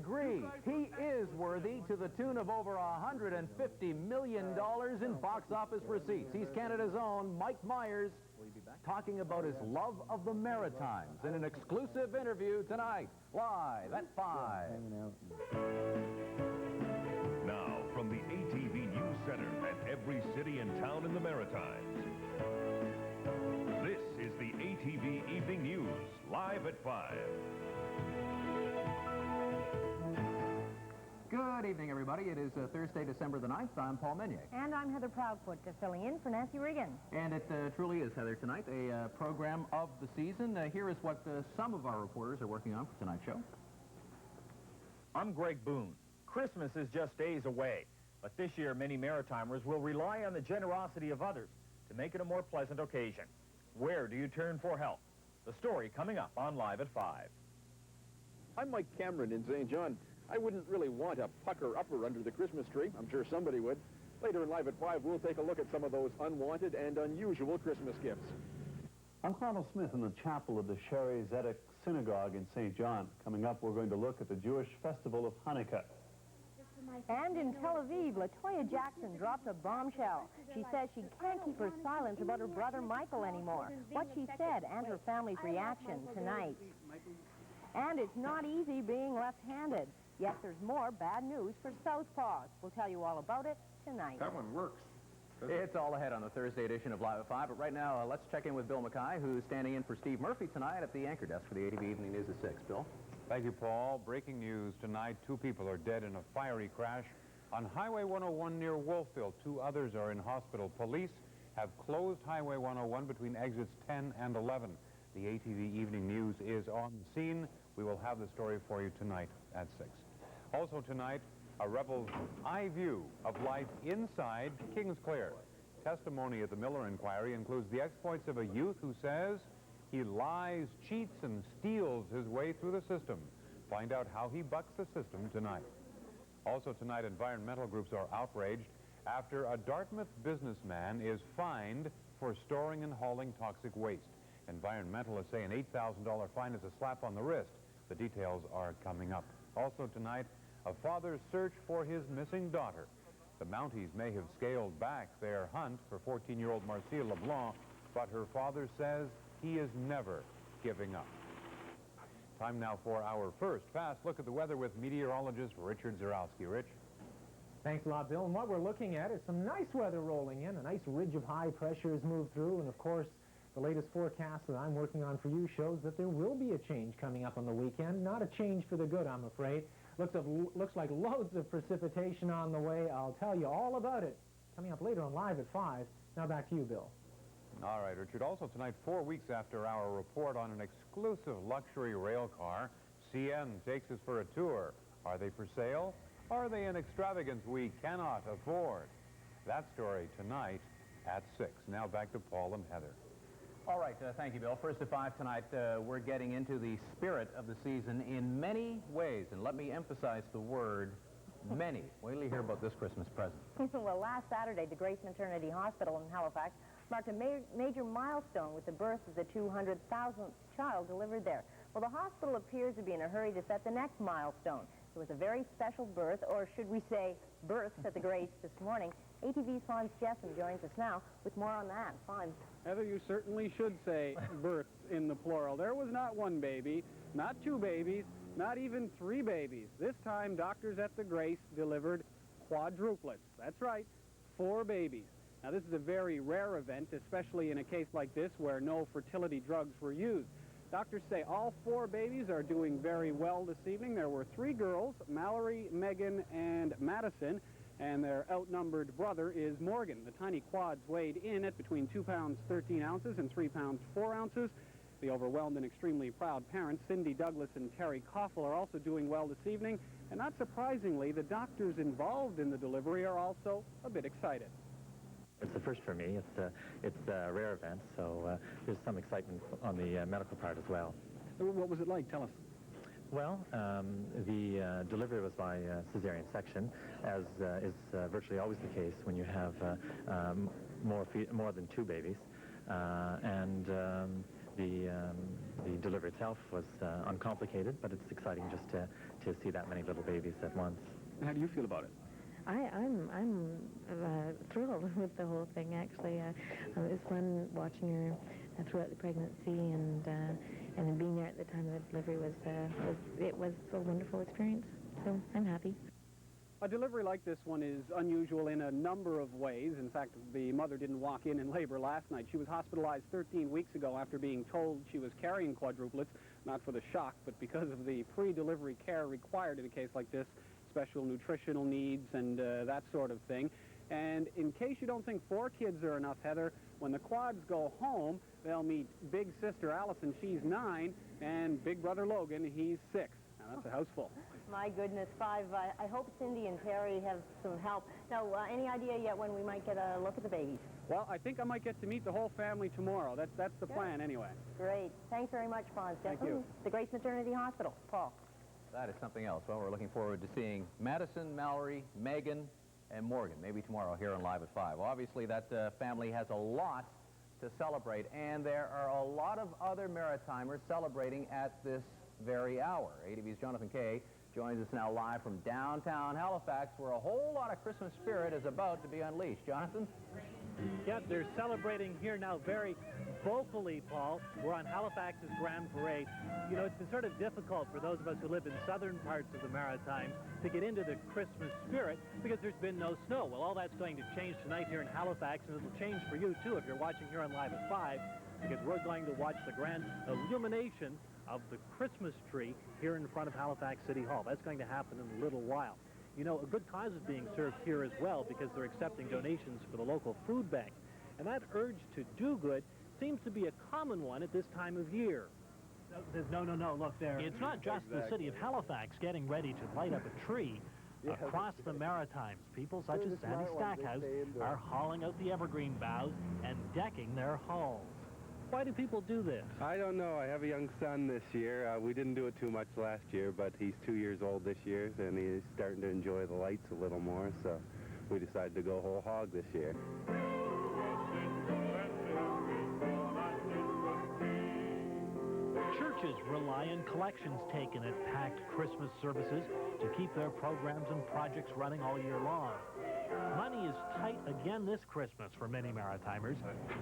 agree. He is worthy to the tune of over $150 million in box office receipts. He's Canada's own Mike Myers, talking about his love of the Maritimes in an exclusive interview tonight, live at 5. Now, from the ATV News Center at every city and town in the Maritimes, this is the ATV Evening News, live at 5. Good evening, everybody. It is Thursday, December the 9th. I'm Paul Mennier. And I'm Heather Proudfoot, filling in for Nancy Regan. And it truly is, Heather, tonight, a program of the season. Here is what some of our reporters are working on for tonight's show. I'm Greg Boone. Christmas is just days away, but this year many Maritimers will rely on the generosity of others to make it a more pleasant occasion. Where do you turn for help? The story coming up on Live at 5. I'm Mike Cameron in St. John. I wouldn't really want a pucker-upper under the Christmas tree. I'm sure somebody would. Later in Live at 5, we'll take a look at some of those unwanted and unusual Christmas gifts. I'm Carl Smith in the chapel of the Sherry Zedek Synagogue in St. John. Coming up, we're going to look at the Jewish festival of Hanukkah. And in Tel Aviv, LaToya Jackson dropped a bombshell. She says she can't keep her silence about her brother Michael anymore. What she said and her family's reaction tonight. And it's not easy being left-handed. Yet there's more bad news for southpaws. We'll tell you all about it tonight. That one works. It's all ahead on the Thursday edition of Live at 5, but right now, let's check in with Bill Mackay, who's standing in for Steve Murphy tonight at the anchor desk for the ATV Evening News at 6. Bill? Thank you, Paul. Breaking news tonight. 2 people are dead in a fiery crash on Highway 101 near Wolfville. 2 others are in hospital. Police have closed Highway 101 between exits 10 and 11. The ATV Evening News is on the scene. We will have the story for you tonight at 6. Also tonight, a rebel's eye view of life inside Kingsclear. Testimony at the Miller inquiry includes the exploits of a youth who says he lies, cheats, and steals his way through the system. Find out how he bucks the system tonight. Also tonight, environmental groups are outraged after a Dartmouth businessman is fined for storing and hauling toxic waste. Environmentalists say an $8,000 fine is a slap on the wrist. The details are coming up. Also tonight, a father's search for his missing daughter. The Mounties may have scaled back their hunt for 14-year-old Marcia LeBlanc, but her father says he is never giving up. Time now for our first fast look at the weather with meteorologist Richard Zarowski. Rich? Thanks a lot, Bill. And what we're looking at is some nice weather rolling in. A nice ridge of high pressure has moved through, and of course, the latest forecast that I'm working on for you shows that there will be a change coming up on the weekend. Not a change for the good, I'm afraid. Looks like loads of precipitation on the way. I'll tell you all about it coming up later on Live at 5. Now back to you, Bill. All right, Richard. Also tonight, 4 weeks after our report on an exclusive luxury rail car, CN takes us for a tour. Are they for sale? Or are they an extravagance we cannot afford? That story tonight at 6. Now back to Paul and Heather. All right, thank you, Bill. First at 5 tonight, we're getting into the spirit of the season in many ways. And let me emphasize the word many. Wait till you hear about this Christmas present. Well, last Saturday, the Grace Maternity Hospital in Halifax marked a major milestone with the birth of the 200,000th child delivered there. Well, the hospital appears to be in a hurry to set the next milestone. It was a very special birth, or should we say births at the Grace this morning. ATV's Fonz Jessen joins us now with more on that. Fonz. Heather, you certainly should say births in the plural. There was not 1 baby, not 2 babies, not even 3 babies. This time, doctors at the Grace delivered quadruplets. That's right, 4 babies. Now, this is a very rare event, especially in a case like this where no fertility drugs were used. Doctors say all 4 babies are doing very well this evening. There were 3 girls, Mallory, Megan, and Madison, and their outnumbered brother is Morgan. The tiny quads weighed in at between 2 pounds 13 ounces and 3 pounds 4 ounces. The overwhelmed and extremely proud parents, Cindy Douglas and Terry Koffel, are also doing well this evening. And not surprisingly, the doctors involved in the delivery are also a bit excited. It's the first for me. It's a rare event, so there's some excitement on the medical part as well. What was it like? Tell us. Well, the delivery was by cesarean section, as is virtually always the case when you have more than 2 babies, and the delivery itself was uncomplicated, but it's exciting just to to see that many little babies at once. How do you feel about it? I'm thrilled with the whole thing, actually. It was fun watching her throughout the pregnancy, and then being there at the time of the delivery was a wonderful experience. So I'm happy. A delivery like this one is unusual in a number of ways. In fact, the mother didn't walk in labor last night. She was hospitalized 13 weeks ago after being told she was carrying quadruplets, not for the shock, but because of the pre-delivery care required in a case like this, special nutritional needs and that sort of thing. And in case you don't think 4 kids are enough, Heather, when the quads go home, they'll meet big sister Allison, she's 9, and big brother Logan, he's 6. Now, that's a house full. My goodness, 5. I hope Cindy and Terry have some help. Now, any idea yet when we might get a look at the babies? Well, I think I might get to meet the whole family tomorrow. That's the plan anyway. Great. Thanks very much, Franz. Thank you. The Grace Maternity Hospital. Paul. That is something else. Well, we're looking forward to seeing Madison, Mallory, Megan, and Morgan, maybe tomorrow here on Live at 5. Well, obviously, that family has a lot to celebrate, and there are a lot of other Maritimers celebrating at this very hour. ATV's Jonathan Kay joins us now live from downtown Halifax, where a whole lot of Christmas spirit is about to be unleashed. Jonathan? Yeah, they're celebrating here now very vocally, Paul. We're on Halifax's Grand Parade. You know, it's been sort of difficult for those of us who live in southern parts of the Maritimes to get into the Christmas spirit because there's been no snow. Well, all that's going to change tonight here in Halifax, and it'll change for you, too, if you're watching here on Live at 5, because we're going to watch the grand illumination of the Christmas tree here in front of Halifax City Hall. That's going to happen in a little while. You know, a good cause is being served here as well because they're accepting donations for the local food bank. And that urge to do good seems to be a common one at this time of year. No, look there. It's not just the city of Halifax getting ready to light up a tree. Across the Maritimes, people such as Sandy Stackhouse are hauling out the evergreen boughs and decking their halls. Why do people do this? I don't know. I have a young son this year. We didn't do it too much last year, but he's 2 years old this year, and he's starting to enjoy the lights a little more, so we decided to go whole hog this year. Churches rely on collections taken at packed Christmas services to keep their programs and projects running all year long. Money is tight again this Christmas for many Maritimers,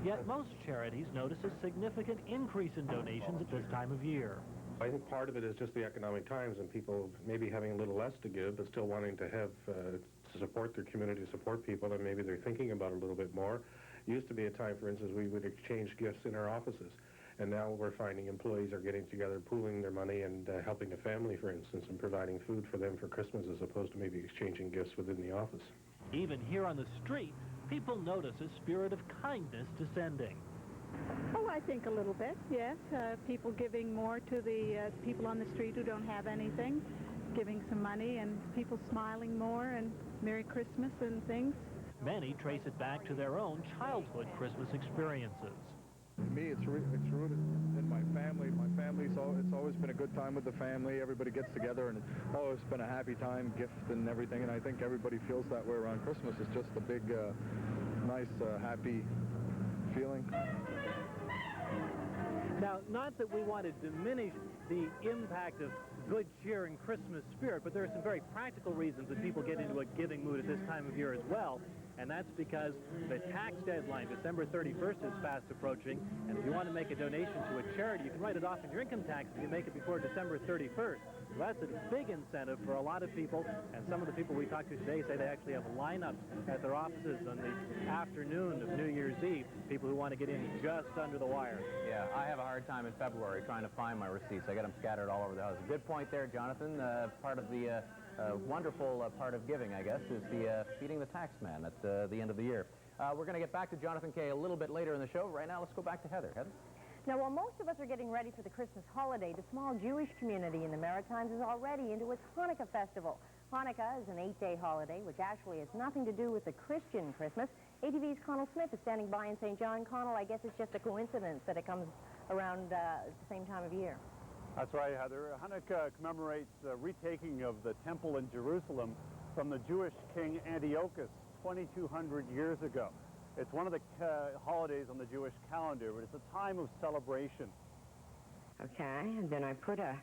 yet most charities notice a significant increase in donations at this time of year. I think part of it is just the economic times and people maybe having a little less to give, but still wanting to have to support their community, support people, and maybe they're thinking about it a little bit more. It used to be a time, for instance, we would exchange gifts in our offices. And now we're finding employees are getting together, pooling their money and helping a family, for instance, and providing food for them for Christmas as opposed to maybe exchanging gifts within the office. Even here on the street, people notice a spirit of kindness descending. Oh, I think a little bit, yes. People giving more to the people on the street who don't have anything, giving some money, and people smiling more, and Merry Christmas and things. Many trace it back to their own childhood Christmas experiences. To me, it's rooted in my family. My family, so it's always been a good time with the family. Everybody gets together, and it's always been a happy time, gift and everything. And I think everybody feels that way around Christmas. It's just a big, nice, happy feeling. Now, not that we want to diminish the impact of good cheer and Christmas spirit, but there are some very practical reasons that people get into a giving mood at this time of year as well. And that's because the tax deadline, December 31st, is fast approaching. And if you want to make a donation to a charity, you can write it off in your income tax if you make it before December 31st. So that's a big incentive for a lot of people. And some of the people we talked to today say they actually have lineups at their offices on the afternoon of New Year's Eve, people who want to get in just under the wire. Yeah, I have a hard time in February trying to find my receipts. I got them scattered all over the house. Good point there, Jonathan. Part of the wonderful part of giving, I guess, is the feeding the tax man at the end of the year. We're going to get back to Jonathan Kay a little bit later in the show. Right now, let's go back to Heather. Heather? Now, while most of us are getting ready for the Christmas holiday, the small Jewish community in the Maritimes is already into its Hanukkah festival. Hanukkah is an 8-day holiday, which actually has nothing to do with the Christian Christmas. ATV's Connell Smith is standing by in St. John. Connell, I guess it's just a coincidence that it comes around the same time of year. That's right, Heather. Hanukkah commemorates the retaking of the temple in Jerusalem from the Jewish king Antiochus 2,200 years ago. It's one of the holidays on the Jewish calendar, but it's a time of celebration. Okay, and then I put a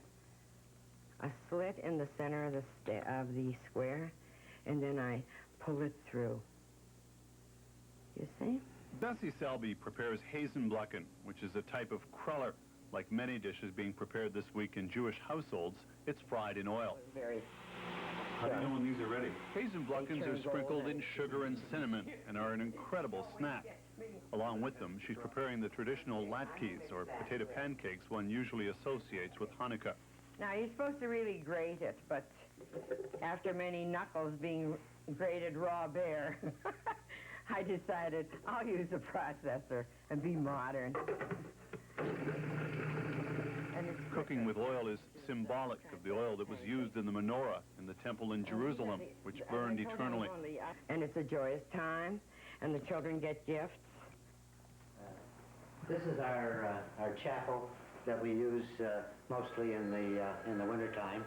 a slit in the center of the square, and then I pull it through. You see? Bessie Selby prepares hazenblucken, which is a type of cruller. Like many dishes being prepared this week in Jewish households, it's fried in oil. How do you know when these are ready? Hazenbluckens are sprinkled in sugar and cinnamon and are an incredible snack. Along with them, she's preparing the traditional latkes, or potato pancakes one usually associates with Hanukkah. Now, you're supposed to really grate it, but after many knuckles being grated raw bare, I decided I'll use a processor and be modern. Cooking with oil is symbolic of the oil that was used in the menorah in the temple in Jerusalem, which burned eternally. And it's a joyous time, and the children get gifts. This is our chapel that we use mostly in the wintertime.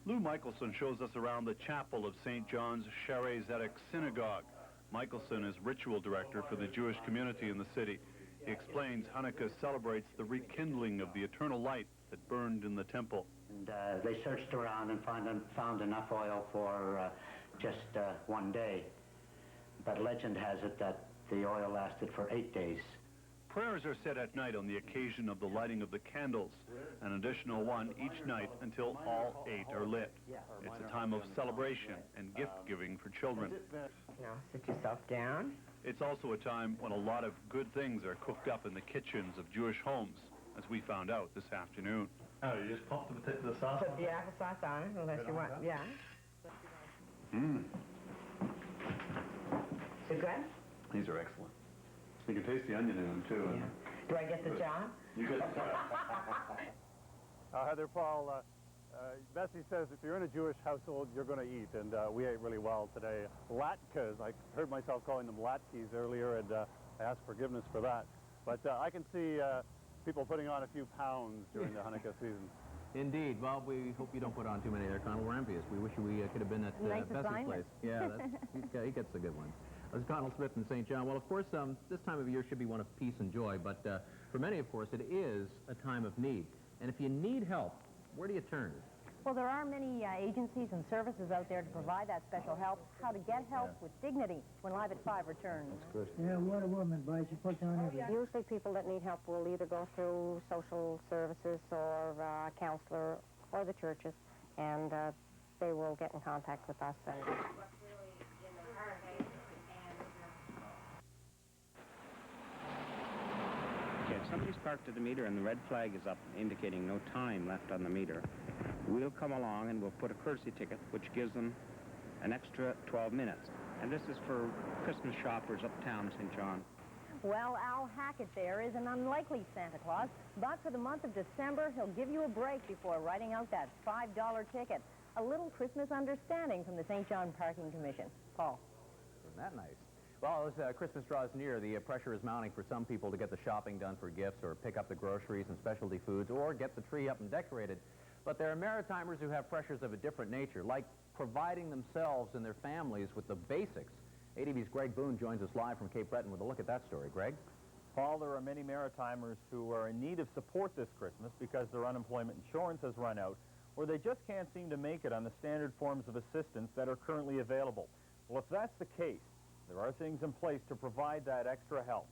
Lou Michelson shows us around the chapel of St. John's Sherei Zedek Synagogue. Michelson is ritual director for the Jewish community in the city. He explains Hanukkah celebrates the rekindling of the eternal light that burned in the temple. And they searched around and found enough oil for just 1 day. But legend has it that the oil lasted for 8 days. Prayers are said at night on the occasion of the lighting of the candles, an additional one each night until all 8 are lit. It's a time of celebration and gift-giving for children. Now, sit yourself down. It's also a time when a lot of good things are cooked up in the kitchens of Jewish homes, as we found out this afternoon. Oh, you just pop the sauce? Put the applesauce on it, unless you want, yeah. Mmm. So good? These are excellent. You can taste the onion in them, too. Yeah. Do I get the job? You get the job. Heather, Paul, Bessie says if you're in a Jewish household, you're going to eat, and we ate really well today. Latkes, I heard myself calling them latkes earlier, and I asked forgiveness for that. But I can see people putting on a few pounds during the Hanukkah season. Indeed. Well, we hope you don't put on too many there, Connell. We're envious. We wish we could have been at Bessie's place. Yeah, he gets the good ones. This is Connell Smith in St. John. Well, of course, this time of year should be one of peace and joy, but for many, of course, it is a time of need. And if you need help, where do you turn? Well, there are many agencies and services out there to provide that special help. How to get help with dignity when Live at 5 returns. That's good. Yeah, what a woman, Bryce. You put down everything. Usually people that need help will either go through social services or a counselor or the churches, and they will get in contact with us. And okay, if somebody's parked at the meter and the red flag is up indicating no time left on the meter, we'll come along and we'll put a courtesy ticket, which gives them an extra 12 minutes. And this is for Christmas shoppers uptown St. John. well, Al Hackett there is an unlikely Santa Claus, but for the month of December, he'll give you a break before writing out that $5 ticket. A little Christmas understanding from the St. John Parking Commission. Paul. Isn't that nice? Well, as Christmas draws near, the pressure is mounting for some people to get the shopping done for gifts or pick up the groceries and specialty foods or get the tree up and decorated. But there are Maritimers who have pressures of a different nature, like providing themselves and their families with the basics. ATV's Greg Boone joins us live from Cape Breton with a look at that story. Greg? Paul, there are many Maritimers who are in need of support this Christmas because their unemployment insurance has run out, or they just can't seem to make it on the standard forms of assistance that are currently available. Well, if that's the case, there are things in place to provide that extra help.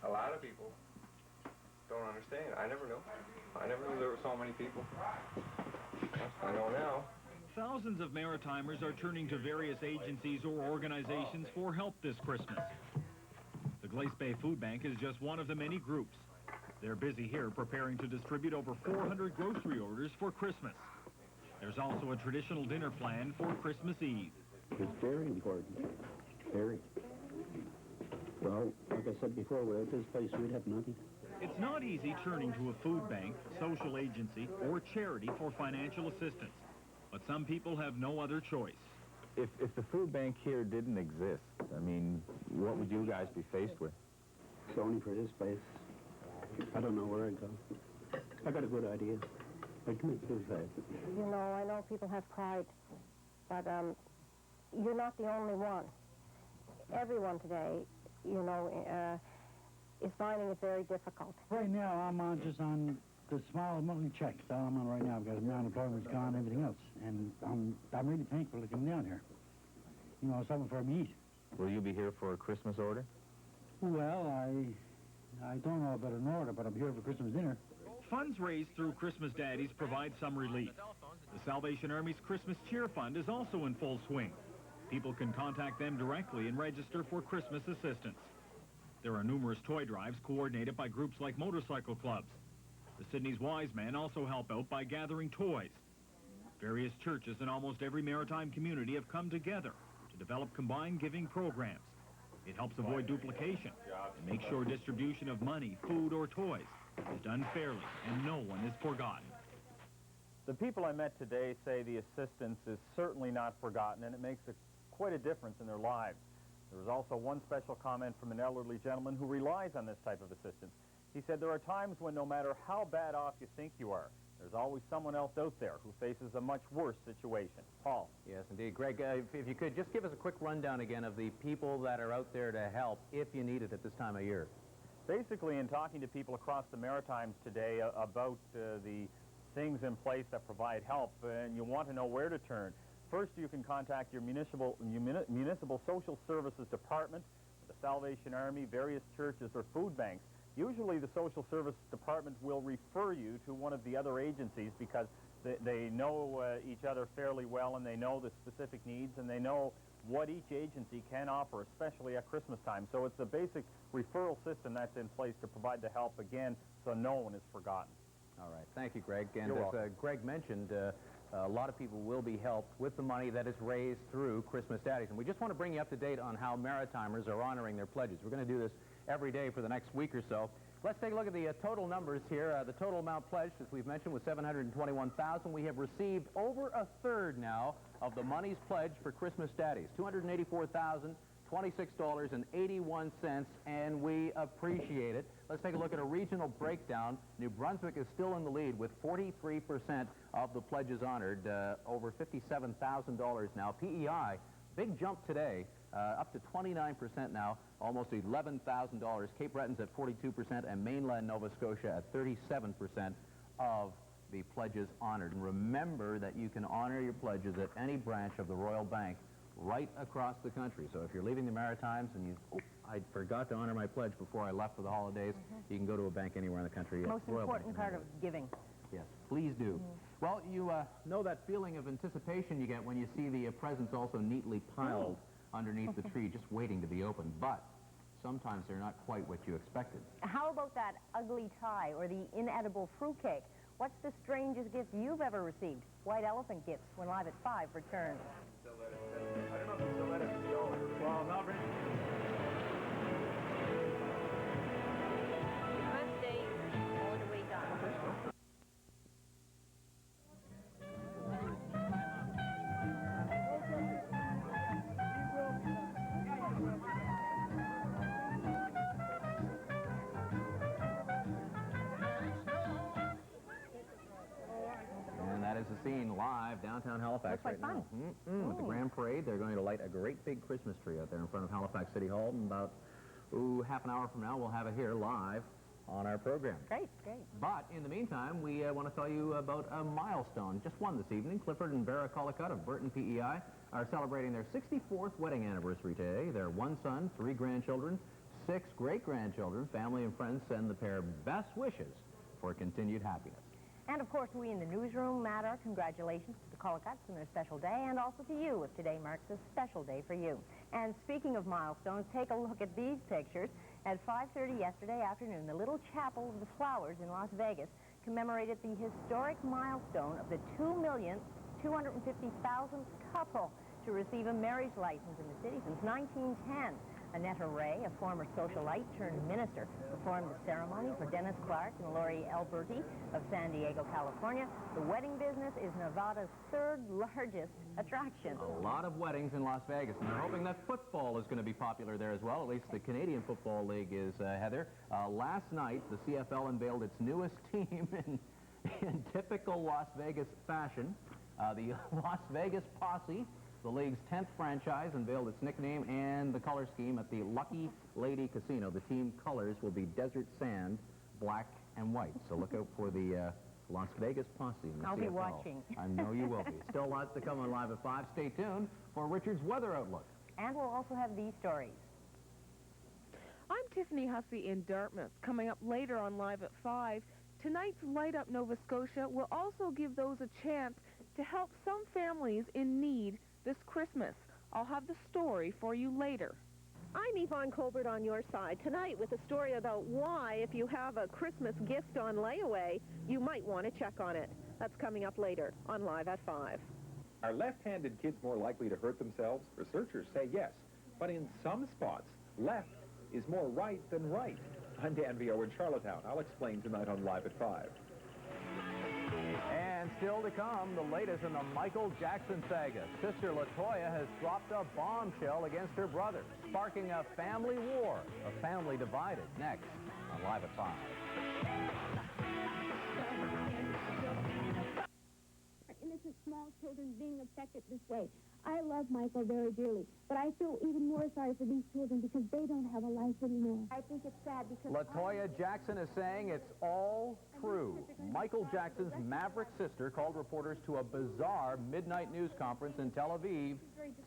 A lot of people don't understand. I never knew. I never knew there were so many people. I know now. Thousands of Maritimers are turning to various agencies or organizations for help this Christmas. The Glace Bay Food Bank is just one of the many groups. They're busy here preparing to distribute over 400 grocery orders for Christmas. There's also a traditional dinner planned for Christmas Eve. It's very important. Very. Well, like I said before, without this place, we'd have nothing. It's not easy turning to a food bank, social agency, or charity for financial assistance. But some people have no other choice. If the food bank here didn't exist, I mean, what would you guys be faced with? It's only for this place. I don't know where I'd go. I got a good idea. I'd commit suicide. You know, I know people have pride, but you're not the only one. Everyone today, you know, is finding it very difficult. Right now, I'm just on the small monthly check that I'm on right now because my unemployment's gone and everything else. And I'm really thankful to come down here. You know, something for me to eat. Will you be here for a Christmas order? Well, I don't know about an order, but I'm here for Christmas dinner. Funds raised through Christmas Daddies provide some relief. The Salvation Army's Christmas Cheer Fund is also in full swing. People can contact them directly and register for Christmas assistance. There are numerous toy drives coordinated by groups like motorcycle clubs. The Sydney's Wise Men also help out by gathering toys. Various churches in almost every maritime community have come together to develop combined giving programs. It helps avoid duplication and make sure distribution of money, food, or toys is done fairly and no one is forgotten. The people I met today say the assistance is certainly not forgotten, and it makes quite a difference in their lives. There was also one special comment from an elderly gentleman who relies on this type of assistance. He said there are times when no matter how bad off you think you are, there's always someone else out there who faces a much worse situation. Paul. Yes, indeed. Greg, if you could, just give us a quick rundown again of the people that are out there to help if you need it at this time of year. Basically, in talking to people across the Maritimes today about the things in place that provide help, and you want to know where to turn, first you can contact your municipal social services department, the Salvation Army, various churches, or food banks. Usually the social service department will refer you to one of the other agencies because they know each other fairly well, and they know the specific needs, and they know what each agency can offer, especially at Christmas time. So it's a basic referral system that's in place to provide the help, again, so no one is forgotten. All right. Thank you, Greg. And You're as welcome. Greg mentioned, a lot of people will be helped with the money that is raised through Christmas Daddies. And we just want to bring you up to date on how Maritimers are honoring their pledges. We're going to do this every day for the next week or so. Let's take a look at the total numbers here. The total amount pledged, as we've mentioned, was $721,000. We have received over a third now of the monies pledged for Christmas Daddies, $284,026.81, and we appreciate it. Let's take a look at a regional breakdown. New Brunswick is still in the lead with 43% of the pledges honored, over $57,000 now. PEI, big jump today, up to 29% now, almost $11,000. Cape Breton's at 42%, and mainland Nova Scotia at 37% of the pledges honored. And remember that you can honor your pledges at any branch of the Royal Bank right across the country. So if you're leaving the Maritimes and I forgot to honor my pledge before I left for the holidays, you can go to a bank anywhere in the country. Most important part of giving. Yes, please do. Well, you know that feeling of anticipation you get when you see the presents also neatly piled underneath the tree, just waiting to be opened. But sometimes they're not quite what you expected. How about that ugly tie or the inedible fruitcake? What's the strangest gift you've ever received? White Elephant Gifts, when live at 5 returns. I don't know if you still let it go. Well, not really. Must stay all the way down. And that is the scene live downtown Halifax right now. With the Grand Parade, they're going to light a great big Christmas tree out there in front of Halifax City Hall. And about half an hour from now, we'll have it here live on our program. Great, great. But in the meantime, we want to tell you about a milestone. Just one this evening. Clifford and Vera Collicutt of Burton PEI are celebrating their 64th wedding anniversary today. Their one son, 3 grandchildren, 6 great-grandchildren, family and friends send the pair best wishes for continued happiness. And, of course, we in the newsroom add our congratulations to the Collicutts on their special day, and also to you if today marks a special day for you. And speaking of milestones, take a look at these pictures. At 5:30 yesterday afternoon, the Little Chapel of the Flowers in Las Vegas commemorated the historic milestone of the 2,250,000th couple to receive a marriage license in the city since 1910. Annette Ray, a former socialite turned minister, performed the ceremony for Dennis Clark and Lori Alberti of San Diego, California. The wedding business is Nevada's 3rd largest attraction. A lot of weddings in Las Vegas, and they're hoping that football is going to be popular there as well. At least the Canadian Football League is, Heather. Last night, the CFL unveiled its newest team in typical Las Vegas fashion. The Las Vegas Posse, the league's 10th franchise, unveiled its nickname and the color scheme at the Lucky Lady Casino. The team colors will be desert sand, black and white. So look out for the Las Vegas posse. I'll be watching. I know you will be. Still lots to come on Live at 5. Stay tuned for Richard's weather outlook. And we'll also have these stories. I'm Tiffany Hussey in Dartmouth. Coming up later on Live at 5, tonight's Light Up Nova Scotia will also give those a chance to help some families in need this Christmas. I'll have the story for you later. I'm Yvonne Colbert on your side tonight with a story about why, if you have a Christmas gift on layaway, you might want to check on it. That's coming up later on Live at 5. Are left-handed kids more likely to hurt themselves? Researchers say yes, but in some spots, left is more right than right. I'm Dan Vio in Charlottetown. I'll explain tonight on Live at 5. And still to come, the latest in the Michael Jackson saga. Sister LaToya has dropped a bombshell against her brother, sparking a family war, a family divided. Next on Live at 5. Innocent small children being affected this way. I love Michael very dearly, but I feel even more sorry for these children because they don't have a life anymore. I think it's sad because LaToya Jackson is saying it's all true. Michael Jackson's maverick sister called reporters to a bizarre midnight news conference in Tel Aviv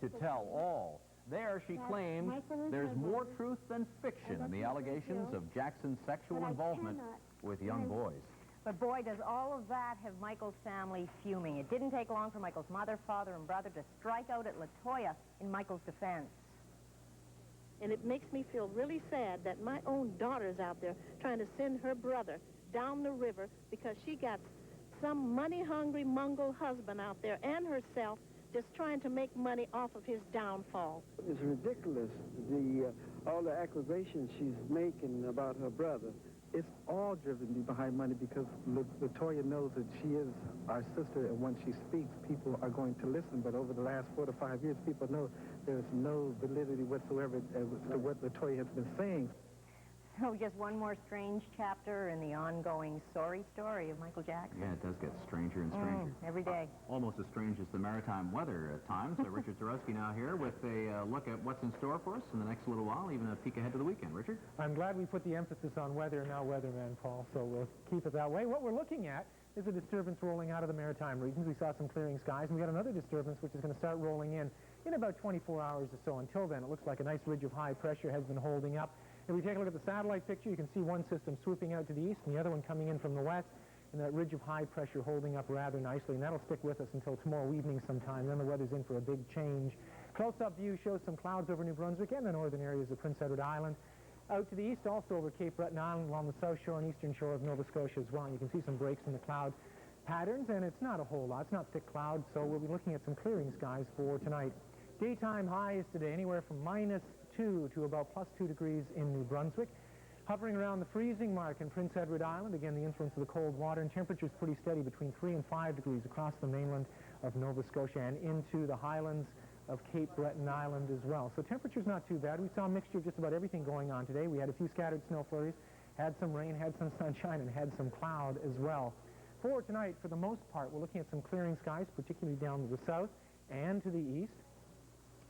to tell all. There, she claimed there's more truth than fiction in the allegations of Jackson's sexual involvement with young boys. But boy, does all of that have Michael's family fuming. It didn't take long for Michael's mother, father, and brother to strike out at LaToya in Michael's defense. And it makes me feel really sad that my own daughter's out there trying to send her brother down the river because she got some money-hungry Mongol husband out there and herself just trying to make money off of his downfall. It's ridiculous, all the accusations she's making about her brother. It's all driven behind money because LaToya knows that she is our sister, and when she speaks, people are going to listen. But over the last 4 to 5 years, people know there's no validity whatsoever to what LaToya has been saying. So just one more strange chapter in the ongoing sorry story of Michael Jackson. Yeah, it does get stranger and stranger. Every day. Almost as strange as the maritime weather at times. Richard Zarowski now here with a look at what's in store for us in the next little while, even a peek ahead to the weekend. Richard? I'm glad we put the emphasis on weather, now weatherman, Paul, so we'll keep it that way. What we're looking at is a disturbance rolling out of the maritime regions. We saw some clearing skies, and we got another disturbance which is going to start rolling in about 24 hours or so. Until then, it looks like a nice ridge of high pressure has been holding up. If we take a look at the satellite picture, you can see one system swooping out to the east and the other one coming in from the west, and that ridge of high pressure holding up rather nicely, and that'll stick with us until tomorrow evening sometime. Then the weather's in for a big change. Close-up view shows some clouds over New Brunswick and the northern areas of Prince Edward Island. Out to the east, also over Cape Breton Island, along the south shore and eastern shore of Nova Scotia as well. And you can see some breaks in the cloud patterns, and it's not a whole lot. It's not thick clouds, so we'll be looking at some clearing skies for tonight. Daytime highs today, anywhere from -2 to about +2 degrees in New Brunswick. Hovering around the freezing mark in Prince Edward Island, again, the influence of the cold water, and temperatures pretty steady between 3 and 5 degrees across the mainland of Nova Scotia and into the highlands of Cape Breton Island as well. So temperature's not too bad. We saw a mixture of just about everything going on today. We had a few scattered snow flurries, had some rain, had some sunshine, and had some cloud as well. For tonight, for the most part, we're looking at some clearing skies, particularly down to the south and to the east.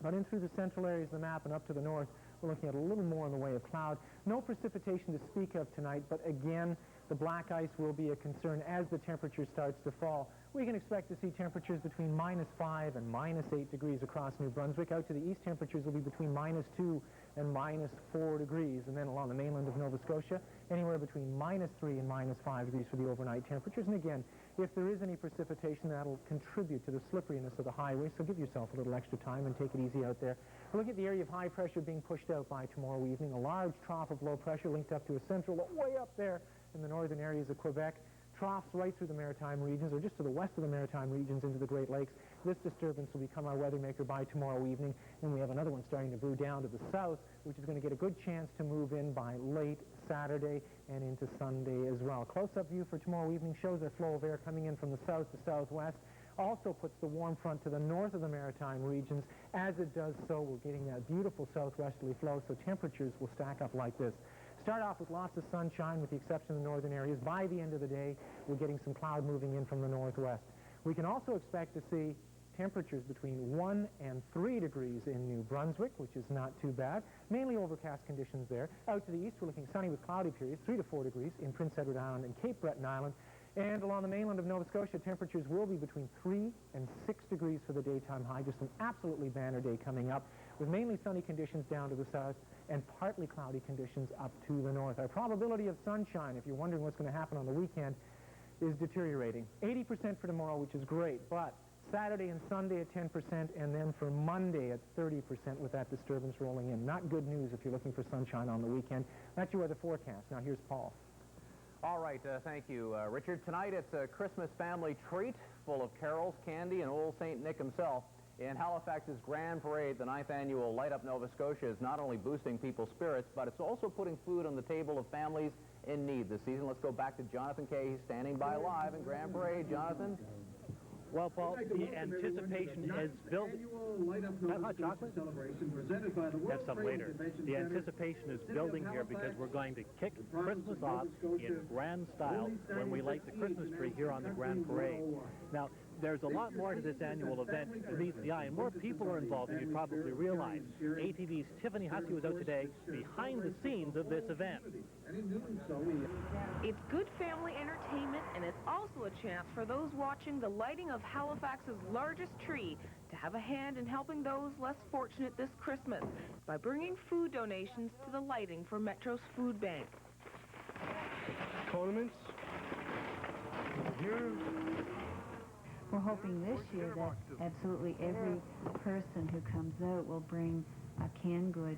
But in through the central areas of the map and up to the north, we're looking at a little more in the way of cloud. No precipitation to speak of tonight, but again, the black ice will be a concern as the temperature starts to fall. We can expect to see temperatures between -5 and -8 degrees across New Brunswick. Out to the east, temperatures will be between -2 and -4 degrees. And then along the mainland of Nova Scotia, anywhere between -3 and -5 degrees for the overnight temperatures. And again, if there is any precipitation, that'll contribute to the slipperiness of the highway, so give yourself a little extra time and take it easy out there. We're looking at the area of high pressure being pushed out by tomorrow evening. A large trough of low pressure linked up to a central way up there in the northern areas of Quebec. Troughs right through the maritime regions, or just to the west of the maritime regions into the Great Lakes. This disturbance will become our weather maker by tomorrow evening, and we have another one starting to brew down to the south, which is going to get a good chance to move in by late Saturday and into Sunday as well. Close-up view for tomorrow evening shows a flow of air coming in from the south to southwest. Also puts the warm front to the north of the maritime regions. As it does so, we're getting that beautiful southwesterly flow, so temperatures will stack up like this. Start off with lots of sunshine with the exception of the northern areas. By the end of the day, we're getting some cloud moving in from the northwest. We can also expect to see temperatures between 1 and 3 degrees in New Brunswick, which is not too bad. Mainly overcast conditions there. Out to the east, we're looking sunny with cloudy periods, 3 to 4 degrees in Prince Edward Island and Cape Breton Island. And along the mainland of Nova Scotia, temperatures will be between 3 and 6 degrees for the daytime high. Just an absolutely banner day coming up, with mainly sunny conditions down to the south and partly cloudy conditions up to the north. Our probability of sunshine, if you're wondering what's going to happen on the weekend, is deteriorating. 80% for tomorrow, which is great, but Saturday and Sunday at 10%, and then for Monday at 30% with that disturbance rolling in. Not good news if you're looking for sunshine on the weekend. That's your weather forecast. Now here's Paul. All right, thank you, Richard. Tonight it's a Christmas family treat full of carols, candy, and old St. Nick himself. In Halifax's Grand Parade, the 9th annual Light Up Nova Scotia is not only boosting people's spirits, but it's also putting food on the table of families in need this season. Let's go back to Jonathan Kay. He's standing by live in Grand Parade. Jonathan? Well, Paul, the anticipation is building. Hot chocolate? Have some later. The anticipation is building here because we're going to kick Christmas off in grand style when we light the Christmas tree here on the Grand Parade. Now, there's a lot more to this annual event than meets the eye, and more people are involved than you probably realize. ATV's Tiffany Hussey was out today behind the scenes of this event. It's good family entertainment, and it's also a chance for those watching the lighting of Halifax's largest tree to have a hand in helping those less fortunate this Christmas by bringing food donations to the lighting for Metro's food bank. Tournaments? Here. We're hoping this year that absolutely every person who comes out will bring a canned good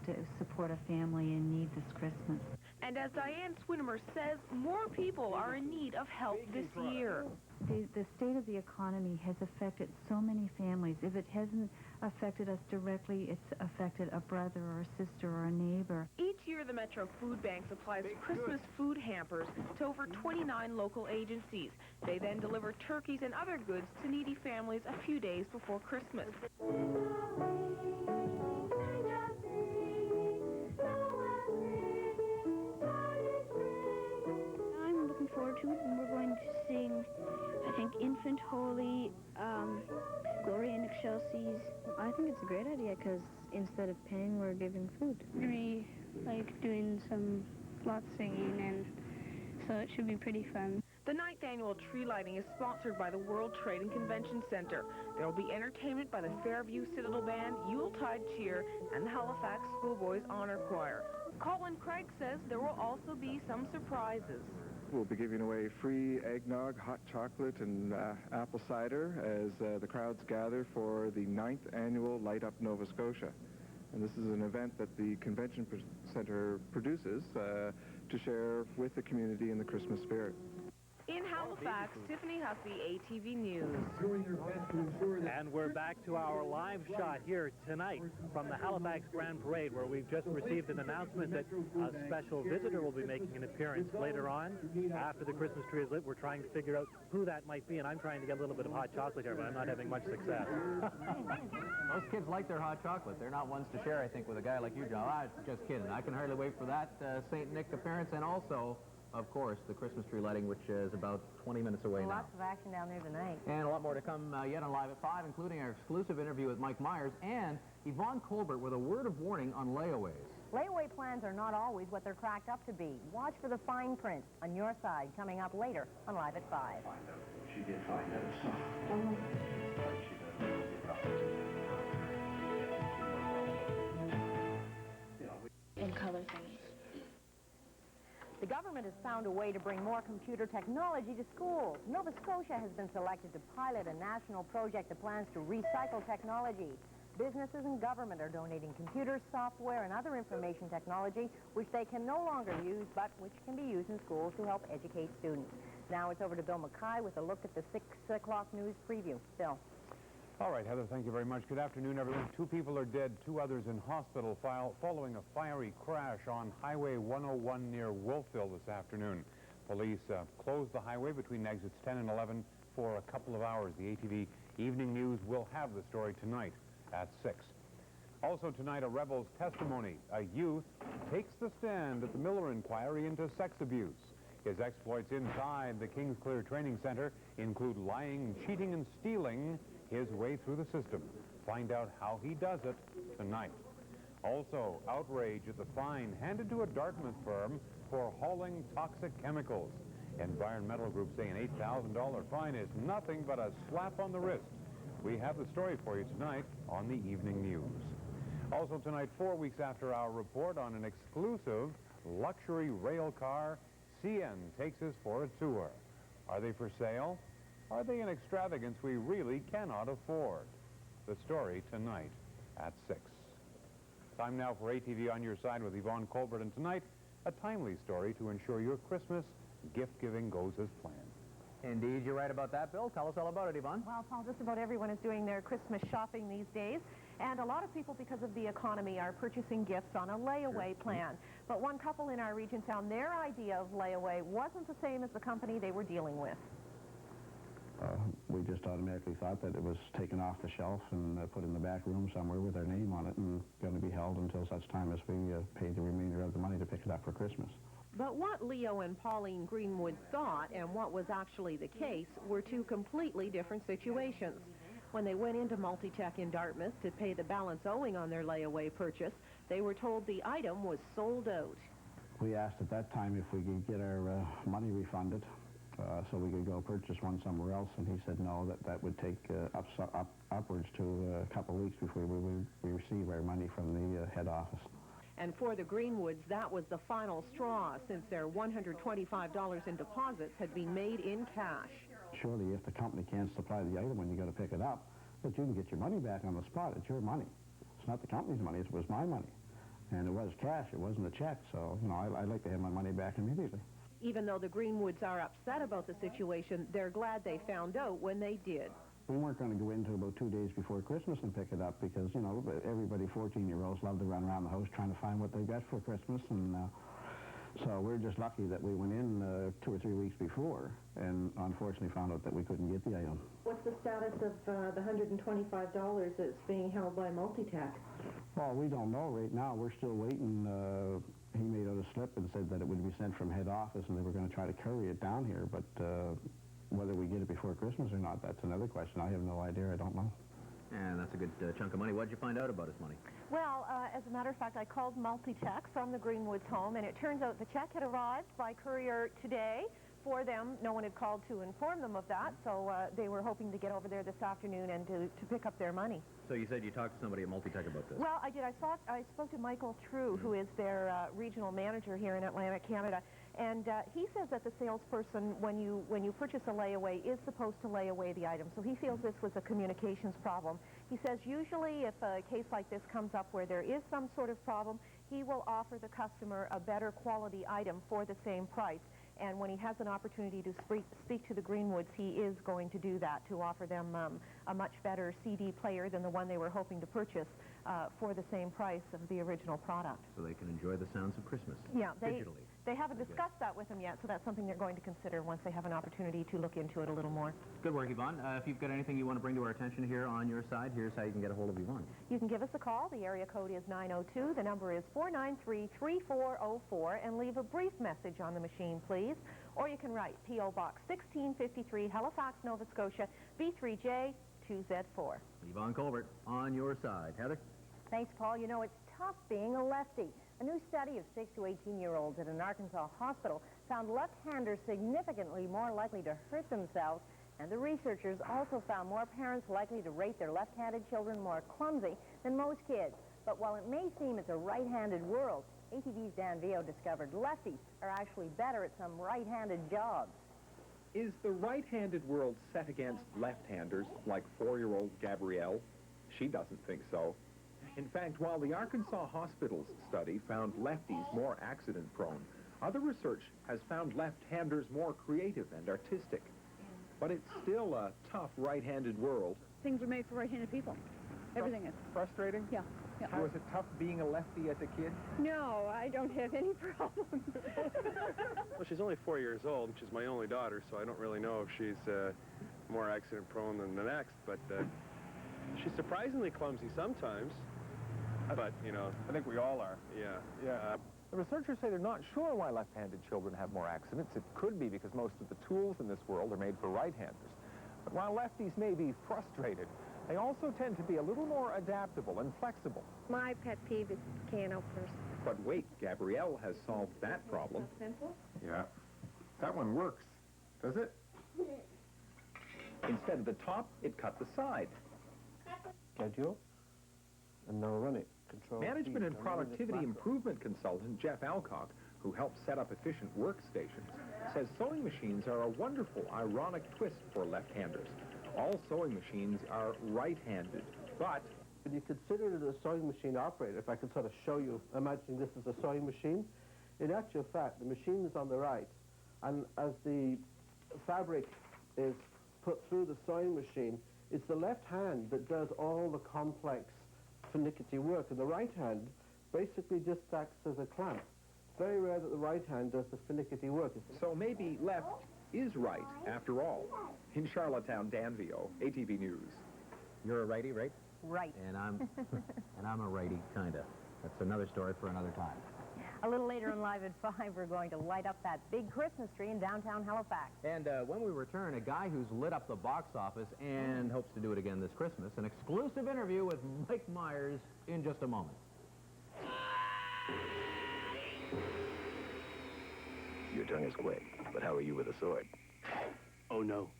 to support a family in need this Christmas. And as Diane Swinimer says, more people are in need of help this year. The state of the economy has affected so many families. If it hasn't affected us directly, it's affected a brother or a sister or a neighbor. Each year, the Metro Food Bank supplies Christmas food hampers to over 29 local agencies. They then deliver turkeys and other goods to needy families a few days before Christmas. I'm looking forward to it, and we're going to sing, I think, Infant Holy, Gloria in Excelsis. I think it's a great idea because instead of paying, we're giving food. We're going to be, like, doing lots of singing, and so it should be pretty fun. The 9th annual tree lighting is sponsored by the World Trade and Convention Center. There will be entertainment by the Fairview Citadel Band, Yuletide Cheer, and the Halifax Schoolboys Honor Choir. Colin Craig says there will also be some surprises. We'll be giving away free eggnog, hot chocolate, and apple cider as the crowds gather for the 9th annual Light Up Nova Scotia. And this is an event that the Convention Center produces to share with the community in the Christmas spirit. In Halifax, Tiffany Hussey, ATV News. And we're back to our live shot here tonight from the Halifax Grand Parade, where we've just received an announcement that a special visitor will be making an appearance later on. After the Christmas tree is lit, we're trying to figure out who that might be, and I'm trying to get a little bit of hot chocolate here, but I'm not having much success. Those kids like their hot chocolate. They're not ones to share, I think, with a guy like you, John. I'm just kidding. I can hardly wait for that St. Nick appearance, and also, of course, the Christmas tree lighting, which is about 20 minutes away now. Lots of action down there tonight. And a lot more to come yet on Live at 5, including our exclusive interview with Mike Myers and Yvonne Colbert with a word of warning on layaways. Layaway plans are not always what they're cracked up to be. Watch for the fine print on your side coming up later on Live at 5. She did find out. In color things. The government has found a way to bring more computer technology to schools. Nova Scotia has been selected to pilot a national project that plans to recycle technology. Businesses and government are donating computers, software, and other information technology which they can no longer use, but which can be used in schools to help educate students. Now it's over to Bill Mackay with a look at the 6 o'clock news preview. Bill. All right, Heather, thank you very much. Good afternoon, everyone. 2 people are dead, 2 others in hospital following a fiery crash on Highway 101 near Wolfville this afternoon. Police closed the highway between exits 10 and 11 for a couple of hours. The ATV Evening News will have the story tonight at 6. Also tonight, a rebel's testimony. A youth takes the stand at the Miller inquiry into sex abuse. His exploits inside the Kingsclear Training Center include lying, cheating, and stealing his way through the system. Find out how he does it tonight. Also, outrage at the fine handed to a Dartmouth firm for hauling toxic chemicals. Environmental groups say an $8,000 fine is nothing but a slap on the wrist. We have the story for you tonight on the Evening News. Also tonight, 4 weeks after our report on an exclusive luxury rail car, CN takes us for a tour. Are they for sale? Are they an extravagance we really cannot afford? The story tonight at 6. Time now for ATV On Your Side with Yvonne Colbert, and tonight, a timely story to ensure your Christmas gift-giving goes as planned. Indeed, you're right about that, Bill. Tell us all about it, Yvonne. Well, Paul, just about everyone is doing their Christmas shopping these days, and a lot of people, because of the economy, are purchasing gifts on a layaway plan. But one couple in our region found their idea of layaway wasn't the same as the company they were dealing with. We just automatically thought that it was taken off the shelf and put in the back room somewhere with our name on it and going to be held until such time as we paid the remainder of the money to pick it up for Christmas. But what Leo and Pauline Greenwood thought and what was actually the case were two completely different situations. When they went into Multitech in Dartmouth to pay the balance owing on their layaway purchase, they were told the item was sold out. We asked at that time if we could get our money refunded so we could go purchase one somewhere else, and he said no, that would take upwards to a couple of weeks before we receive our money from the head office. And for the Greenwoods, that was the final straw, since their $125 in deposits had been made in cash. Surely if the company can't supply the item when you go to pick it up, that you can get your money back on the spot. It's your money. It's not the company's money, it was my money. And it was cash, it wasn't a check, so, you know, I'd like to have my money back immediately. Even though the Greenwoods are upset about the situation, they're glad they found out when they did. We weren't going to go into about 2 days before Christmas and pick it up because, you know, everybody 14-year-olds love to run around the house trying to find what they got for Christmas. And so we're just lucky that we went in 2 or 3 weeks before and unfortunately found out that we couldn't get the item. What's the status of the $125 that's being held by Multitech? Well, we don't know right now. We're still waiting. He made out a slip and said that it would be sent from head office and they were going to try to carry it down here, but whether we get it before Christmas or not, that's another question. I have no idea. I don't know. And that's a good chunk of money. What did you find out about his money? Well, as a matter of fact, I called Multitech from the Greenwoods home, and it turns out the check had arrived by courier today. For them, no one had called to inform them of that, so they were hoping to get over there this afternoon and to pick up their money. So you said you talked to somebody at Multitech about this? Well, I did. I spoke to Michael True, who is their regional manager here in Atlantic Canada, and he says that the salesperson, when you purchase a layaway, is supposed to lay away the item. So he feels this was a communications problem. He says usually if a case like this comes up where there is some sort of problem, he will offer the customer a better quality item for the same price. And when he has an opportunity to speak to the Greenwoods, he is going to do that, to offer them a much better CD player than the one they were hoping to purchase for the same price of the original product. So they can enjoy the sounds of Christmas digitally. They haven't discussed that with him yet, so that's something they're going to consider once they have an opportunity to look into it a little more. Good work, Yvonne. If you've got anything you want to bring to our attention here on your side, here's how you can get a hold of Yvonne. You can give us a call. The area code is 902. The number is 493-3404, and leave a brief message on the machine, please. Or you can write P.O. Box 1653, Halifax, Nova Scotia, B3J2Z4. Yvonne Colbert, on your side. Heather? Thanks, Paul. You know, it's tough being a lefty. A new study of 6 to 18-year-olds at an Arkansas hospital found left-handers significantly more likely to hurt themselves, and the researchers also found more parents likely to rate their left-handed children more clumsy than most kids. But while it may seem it's a right-handed world, ATV's Dan Vio discovered lefties are actually better at some right-handed jobs. Is the right-handed world set against left-handers like 4-year-old Gabrielle? She doesn't think so. In fact, while the Arkansas hospitals study found lefties more accident-prone, other research has found left-handers more creative and artistic. But it's still a tough right-handed world. Things are made for right-handed people. Everything is. Frustrating? Yeah. Was it tough being a lefty as a kid? No, I don't have any problems. Well, she's only 4 years old, and she's my only daughter, so I don't really know if she's more accident-prone than the next, but she's surprisingly clumsy sometimes. But, you know, I think we all are. Yeah. The researchers say they're not sure why left-handed children have more accidents. It could be because most of the tools in this world are made for right-handers. But while lefties may be frustrated, they also tend to be a little more adaptable and flexible. My pet peeve is can openers. But wait, Gabrielle has solved that problem. Simple? Yeah. That one works, does it? Instead of the top, it cut the side. Schedule, and now run it. Control. Management and productivity improvement consultant Jeff Alcock, who helps set up efficient workstations, says sewing machines are a wonderful, ironic twist for left-handers. All sewing machines are right-handed, but... When you consider it a sewing machine operator, if I could sort of show you, imagining this is a sewing machine, in actual fact, the machine is on the right, and as the fabric is put through the sewing machine, it's the left hand that does all the complex finicky work, and the right hand basically just acts as a clamp. It's very rare that the right hand does the finicky work. So maybe left is right, after all. In Charlottetown, Dan Vio, ATV News. You're a righty, right? Right. And I'm a righty, kinda. That's another story for another time. A little later on Live at 5, we're going to light up that big Christmas tree in downtown Halifax. And when we return, a guy who's lit up the box office and hopes to do it again this Christmas. An exclusive interview with Mike Myers in just a moment. Your tongue is quick, but how are you with a sword? Oh, no.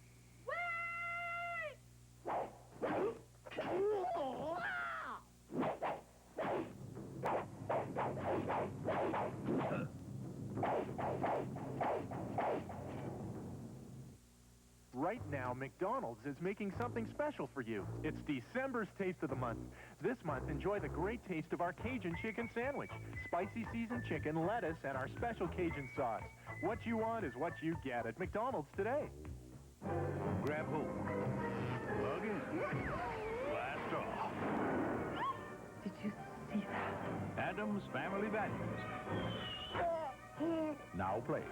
Right now, McDonald's is making something special for you. It's December's Taste of the Month. This month, enjoy the great taste of our Cajun chicken sandwich. Spicy seasoned chicken, lettuce, and our special Cajun sauce. What you want is what you get at McDonald's today. Grab hold. Plug in. Blast off. Did you see that? Adams Family Values. Now play.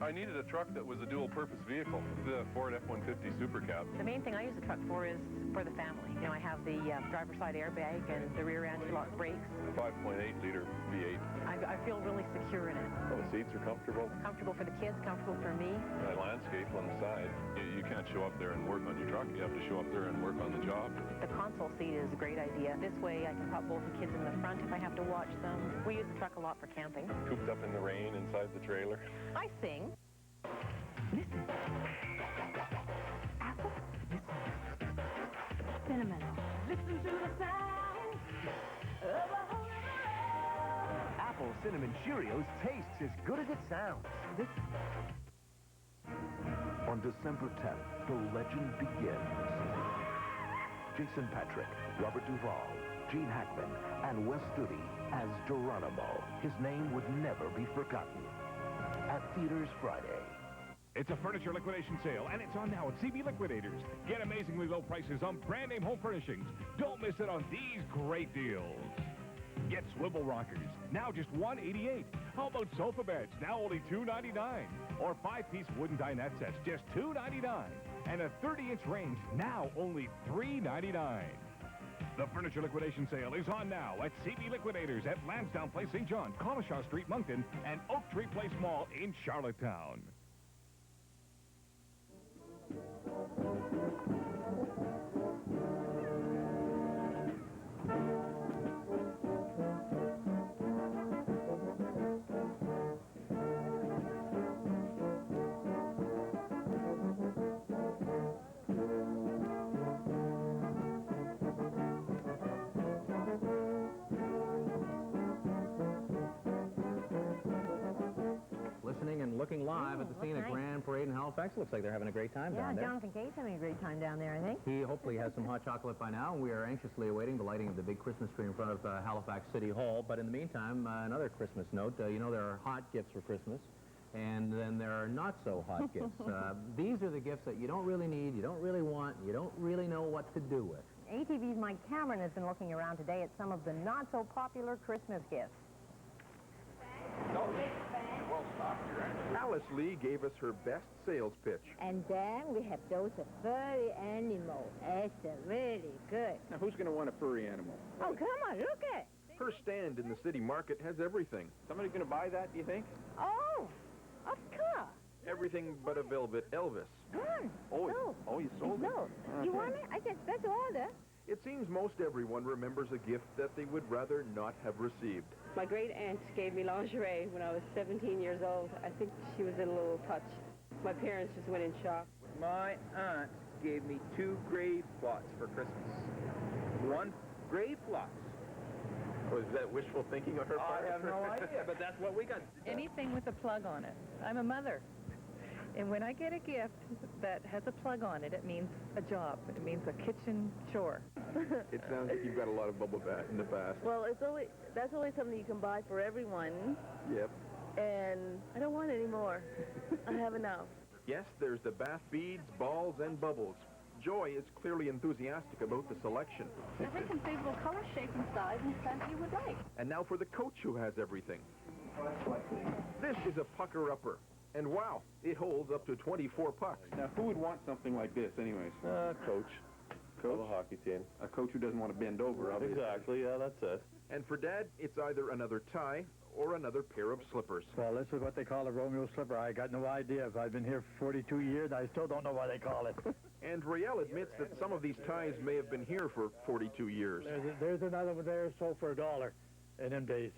I needed a truck that was a dual-purpose vehicle, the Ford F-150 Super Cab. The main thing I use the truck for is for the family. You know, I have the driver's side airbag and the rear anti-lock brakes. 5.8-liter V8. I feel really secure in it. Well, the seats are comfortable. Comfortable for the kids, comfortable for me. I landscape on the side. You can't show up there and work on your truck. You have to show up there and work on the job. The console seat is a great idea. This way I can pop both the kids in the front if I have to watch them. We use the truck a lot for camping. Cooped up in the rain inside the trailer. I sing. Listen. Apple. Listen. Cinnamon. Listen to the sound of a Apple Cinnamon Cheerios tastes as good as it sounds. On December 10th, the legend begins. Jason Patrick, Robert Duvall, Gene Hackman, and Wes Studi as Geronimo. His name would never be forgotten. At theaters Friday. It's a furniture liquidation sale, and it's on now at CB Liquidators. Get amazingly low prices on brand name home furnishings. Don't miss it on these great deals. Get swivel rockers, now just $188. How about sofa beds, now only $2.99? Or 5-piece wooden dinette sets, just $2.99. And a 30-inch range, now only $3.99. The furniture liquidation sale is on now at CB Liquidators at Lansdowne Place, St. John, Conishaw Street, Moncton, and Oak Tree Place Mall in Charlottetown. Listening and looking live at the scene at Grand Parade in Halifax. Looks like they're having a great time down there. Jonathan Kaye's having a great time down there, I think. He hopefully has some hot chocolate by now. We are anxiously awaiting the lighting of the big Christmas tree in front of Halifax City Hall. But in the meantime, another Christmas note. You know, there are hot gifts for Christmas, and then there are not so hot gifts. These are the gifts that you don't really need, you don't really want, you don't really know what to do with. ATV's Mike Cameron has been looking around today at some of the not-so-popular Christmas gifts. Well stocked here, Alice Lee gave us her best sales pitch. And then we have those furry animals. It's really good. Now, who's going to want a furry animal? Oh, come on, look at it. Her stand in the city market has everything. Somebody going to buy that, do you think? Oh, of course. Everything but a velvet Elvis. Oh, you sold it? No. You want it? I said special order. It seems most everyone remembers a gift that they would rather not have received. My great aunt gave me lingerie when I was 17 years old. I think she was a little touched. My parents just went in shock. My aunt gave me 2 grave plots for Christmas. 1 grave plots. Was that wishful thinking on her part? I have no idea, but that's what we got. Anything with a plug on it. I'm a mother. And when I get a gift that has a plug on it, it means a job. It means a kitchen chore. It sounds like you've got a lot of bubble bath in the past. Well, that's only something you can buy for everyone, Yep. and I don't want any more. I have enough. Yes, there's the bath beads, balls, and bubbles. Joy is clearly enthusiastic about the selection. Every conceivable color, shape, and size and scent you would like. And now for the coach who has everything. This is a pucker-upper. And wow, it holds up to 24 pucks. Now, who would want something like this anyways? Coach. Coach? A hockey team. A coach who doesn't want to bend over, obviously. Exactly, yeah, that's it. And for Dad, it's either another tie or another pair of slippers. Well, this is what they call a Romeo slipper. I got no idea. I've been here for 42 years. I still don't know why they call it. And Riel admits that some of these ties may have been here for 42 years. There's another one there sold for $1 in them days.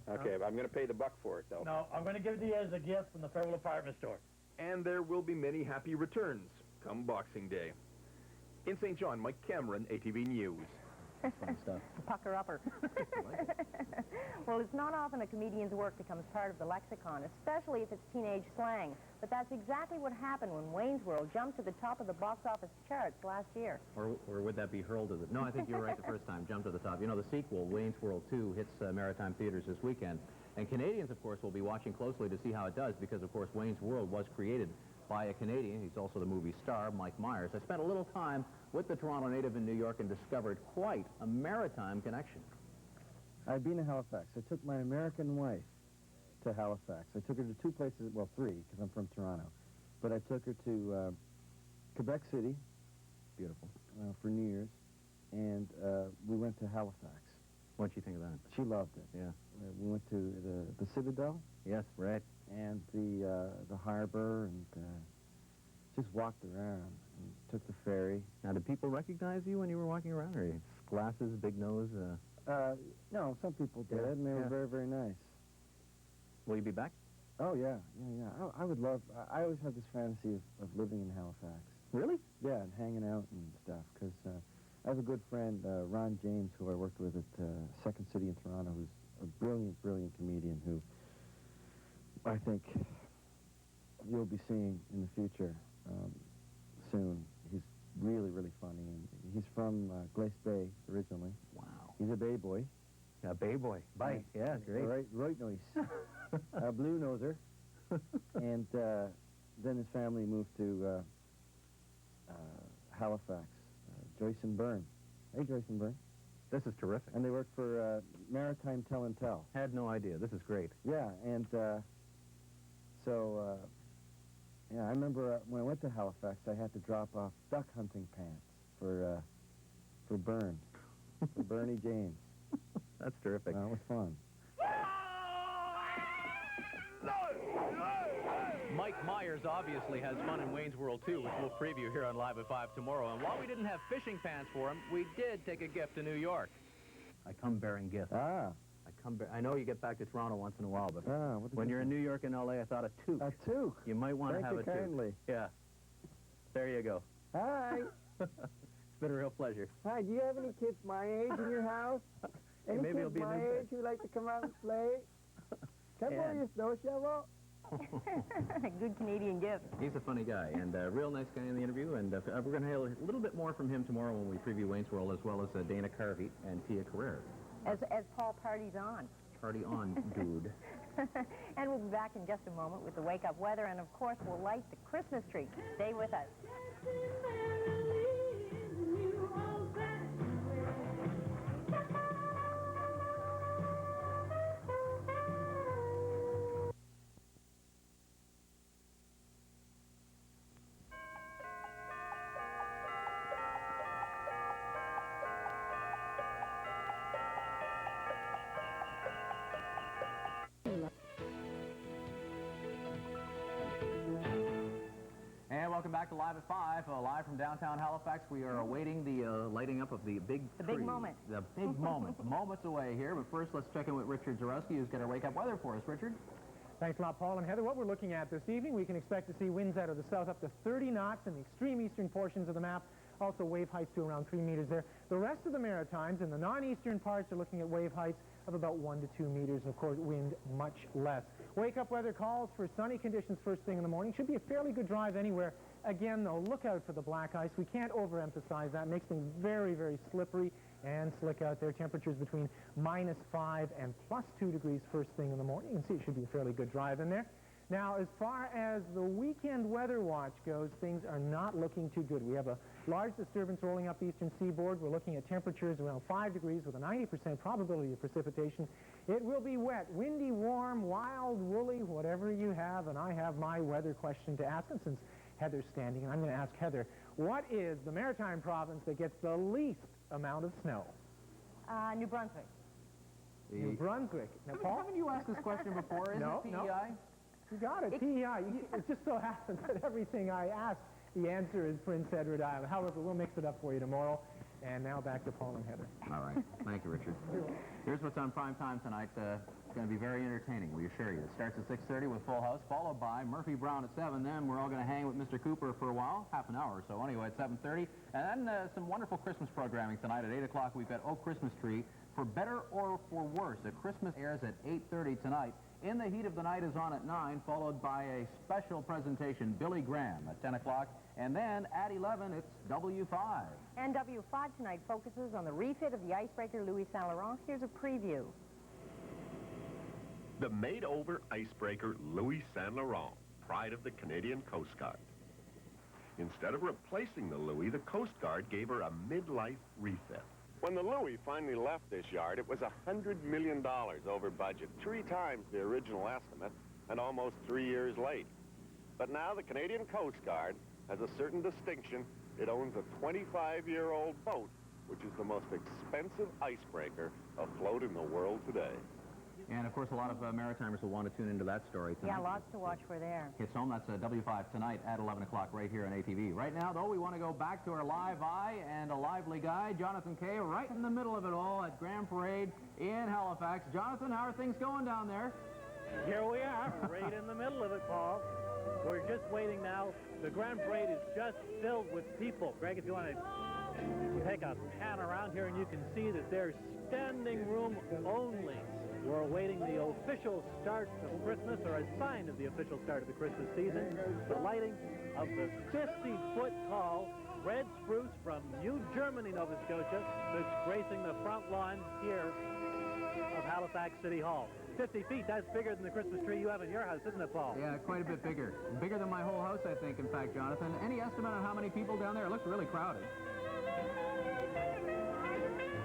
Okay, but I'm going to pay the buck for it, though. No, I'm going to give it to you as a gift from the Federal Department Store. And there will be many happy returns come Boxing Day. In St. John, Mike Cameron, ATV News. Fun stuff. Pucker-upper. Well, it's not often a comedian's work becomes part of the lexicon, especially if it's teenage slang. But that's exactly what happened when Wayne's World jumped to the top of the box office charts last year. Or would that be hurled as it? No, I think you were right the first time. Jumped to the top. You know, the sequel, Wayne's World 2, hits maritime theaters this weekend. And Canadians, of course, will be watching closely to see how it does because, of course, Wayne's World was created by a Canadian. He's also the movie star, Mike Myers. I spent a little time with the Toronto native in New York and discovered quite a maritime connection. I've been to Halifax. I took my American wife to Halifax. I took her to 2 places, well, 3, because I'm from Toronto. But I took her to Quebec City. Beautiful. For New Year's. And we went to Halifax. What'd you think of that? She loved it. Yeah. We went to the Citadel. Yes, right. And the harbor, and just walked around and took the ferry. Now, did people recognize you when you were walking around? Or glasses, big nose? No, some people did, and they were very, very nice. Will you be back? Oh, yeah. I would love, I always had this fantasy of living in Halifax. Really? Yeah, and hanging out and stuff, because I have a good friend, Ron James, who I worked with at Second City in Toronto, who's a brilliant, brilliant comedian who I think you'll be seeing in the future soon. He's really, really funny, and he's from Glace Bay originally. Wow. He's a Bay boy. A Bay boy. Bye. Yeah, great. Right nice. A blue noser. And then his family moved to Halifax. Joyce and Byrne. Hey, Joyce and Byrne. This is terrific. And they work for Maritime Tell and Tell. Had no idea. This is great. Yeah, and so, yeah, I remember when I went to Halifax, I had to drop off duck hunting pants for Byrne, for Bernie James. That's terrific. That was fun. Mike Myers obviously has fun in Wayne's World 2, which we'll preview here on Live at 5 tomorrow. And while we didn't have fishing pants for him, we did take a gift to New York. I come bearing gifts. I know you get back to Toronto once in a while, but when you're in New York and L.A., I thought a toque. A toque? You might want to have a toque. Kindly. Yeah. There you go. Hi. It's been a real pleasure. Hi, do you have any kids my age in your house? Any maybe it'll kids be my age who like to come out and play? Can I borrow your snow shovel? Good Canadian gift. He's a funny guy, and a real nice guy in the interview, and we're going to hear a little bit more from him tomorrow when we preview Wayne's World, as well as Dana Carvey and Tia Carrere. As Paul parties on. Party on, dude. And we'll be back in just a moment with the wake-up weather, and of course we'll light the Christmas tree. Stay with us. back to Live at 5, live from downtown Halifax. We are awaiting the lighting up of the big tree. The big moment. The big moment. Moments away here. But first, let's check in with Richard Zarowski, who's got our wake-up weather for us. Richard? Thanks a lot, Paul and Heather. What we're looking at this evening, we can expect to see winds out of the south up to 30 knots in the extreme eastern portions of the map. Also wave heights to around 3 meters there. The rest of the Maritimes and the non-eastern parts are looking at wave heights of about 1 to 2 meters. And of course, wind much less. Wake-up weather calls for sunny conditions first thing in the morning. Should be a fairly good drive anywhere. Again, though, look out for the black ice. We can't overemphasize that. It makes things very, very slippery and slick out there. Temperatures between -5 and +2 degrees first thing in the morning. You can see it should be a fairly good drive in there. Now, as far as the weekend weather watch goes, things are not looking too good. We have a large disturbance rolling up the eastern seaboard. We're looking at temperatures around 5 degrees with a 90% probability of precipitation. It will be wet, windy, warm, wild, woolly, whatever you have. And I have my weather question to ask. And since Heather's standing, I'm going to ask Heather, what is the maritime province that gets the least amount of snow? New Brunswick. New Brunswick. Now, Paul? Haven't you asked this question before? Isn't it PEI? No. You got it, PEI. It just so happens that everything I ask, the answer is Prince Edward Island. However, we'll mix it up for you tomorrow. And now back to Paul and Heather. All right. Thank you, Richard. Here's what's on prime time tonight. It's going to be very entertaining, we assure you. It starts at 6:30 with Full House, followed by Murphy Brown at 7. Then we're all going to hang with Mr. Cooper for a while, half an hour or so anyway, at 7:30. And then some wonderful Christmas programming tonight at 8 o'clock. We've got Oh Christmas Tree. For better or for worse, A Christmas airs at 8:30 tonight. In the Heat of the Night is on at 9, followed by a special presentation, Billy Graham, at 10 o'clock. And then at 11, it's W5. And W5 tonight focuses on the refit of the icebreaker Louis Saint Laurent. Here's a preview. The made-over icebreaker Louis Saint Laurent, pride of the Canadian Coast Guard. Instead of replacing the Louis, the Coast Guard gave her a midlife refit. When the Louis finally left this yard, it was $100 million over budget, 3 times the original estimate, and almost 3 years late. But now the Canadian Coast Guard has a certain distinction. It owns a 25-year-old boat, which is the most expensive icebreaker afloat in the world today. And, of course, a lot of Maritimers will want to tune into that story tonight. Yeah, lots to watch for there. Hits home. That's W5 tonight at 11 o'clock right here on ATV. Right now, though, we want to go back to our live eye and a lively guy, Jonathan Kay, right in the middle of it all at Grand Parade in Halifax. Jonathan, how are things going down there? Here we are, right in the middle of it, Paul. We're just waiting now. The Grand Parade is just filled with people. Greg, if you want to take a pan around here, and you can see that there's standing room only. We're awaiting the official start of Christmas, or a sign of the official start of the Christmas season, the lighting of the 50-foot tall red spruce from New Germany, Nova Scotia, that's gracing the front lawn here of Halifax City Hall. 50 feet, that's bigger than the Christmas tree you have in your house, isn't it, Paul? Yeah, quite a bit bigger. Bigger than my whole house, I think, in fact, Jonathan. Any estimate on how many people down there? It looks really crowded.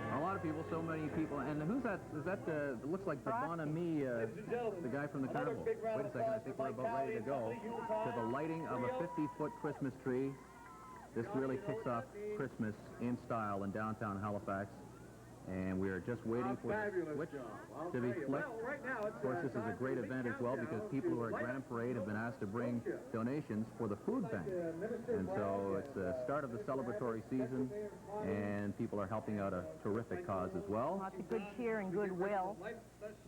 A lot of people, so many people. And who's that? Is that the, it looks like the Bon Ami, the guy from the carnival. Wait a second, I think we're about ready to go to the lighting of a 50-foot Christmas tree. This really kicks off Christmas in style in downtown Halifax. And we are just waiting for the switch to be flicked. Of course, this is a great event as well because people who are at Grand Parade have been asked to bring donations for the food bank. And so it's the start of the celebratory season, and people are helping out a terrific cause as well. Lots of good cheer and goodwill at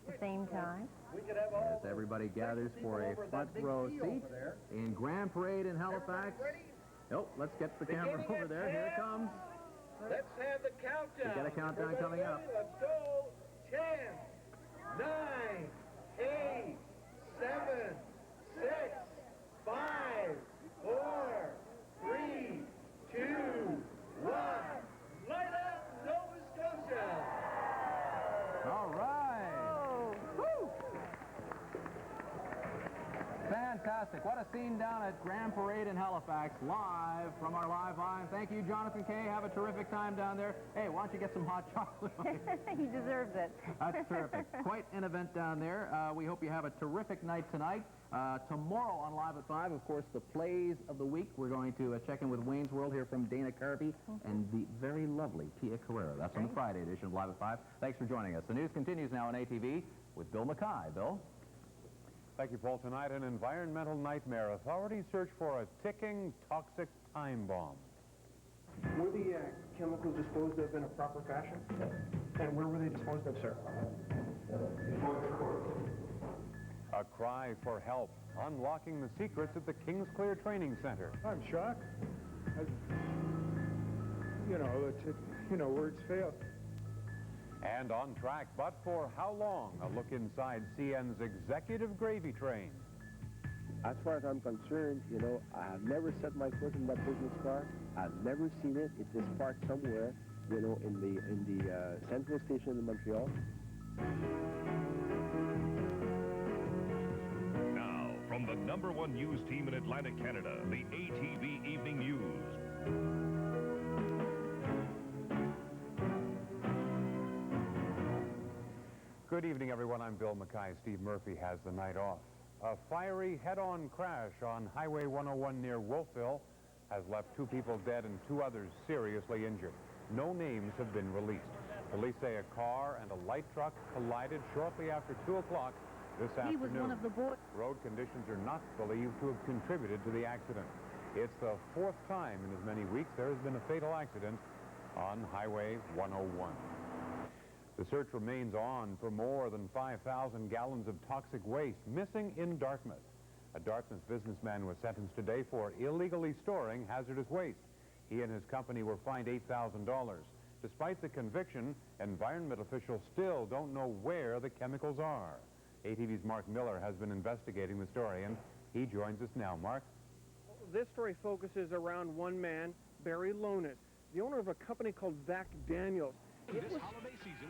the same time. As everybody gathers for a front row seat in Grand Parade in Halifax. Oh, let's get the camera over there. Here it comes. Let's have the countdown. We got a countdown coming up. Let's go. 10, 9, 8, 7, 6, 5, 4, 3, 2, 1. Light up Nova Scotia. All right. Oh. Woo. Fantastic. What a scene down at Grand Parade in Halifax, live from our live eye. And thank you, Jonathan Kay. Have a terrific time down there. Hey, why don't you get some hot chocolate? He deserves it. That's terrific. Quite an event down there. We hope you have a terrific night tonight. Tomorrow on Live at 5, of course, the plays of the week. We're going to check in with Wayne's World here from Dana Carvey and the very lovely Tia Carrera. That's on the Friday edition of Live at 5. Thanks for joining us. The news continues now on ATV with Bill Mackay. Bill? Thank you, Paul. Tonight, an environmental nightmare. Authorities search for a ticking, toxic time bomb. Were the chemicals disposed of in a proper fashion? And where were they disposed of, sir? A cry for help, unlocking the secrets at the Kingsclear Training Center. I'm shocked. Words fail. And on track, but for how long? A look inside CN's executive gravy train. As far as I'm concerned, I have never set my foot in that business car. I've never seen it. It is parked somewhere, in the central station in Montreal. Now, from the #1 news team in Atlantic Canada, the ATV Evening News. Good evening, everyone. I'm Bill Mackay. Steve Murphy has the night off. A fiery head-on crash on Highway 101 near Wolfville has left 2 people dead and 2 others seriously injured. No names have been released. Police say a car and a light truck collided shortly after 2 o'clock this afternoon. He was one of the boys. Road conditions are not believed to have contributed to the accident. It's the 4th time in as many weeks there has been a fatal accident on Highway 101. The search remains on for more than 5,000 gallons of toxic waste missing in Dartmouth. A Dartmouth businessman was sentenced today for illegally storing hazardous waste. He and his company were fined $8,000. Despite the conviction, environment officials still don't know where the chemicals are. ATV's Mark Miller has been investigating the story, and he joins us now. Mark? This story focuses around one man, Barry Lonis, the owner of a company called Vac Daniels. This holiday season,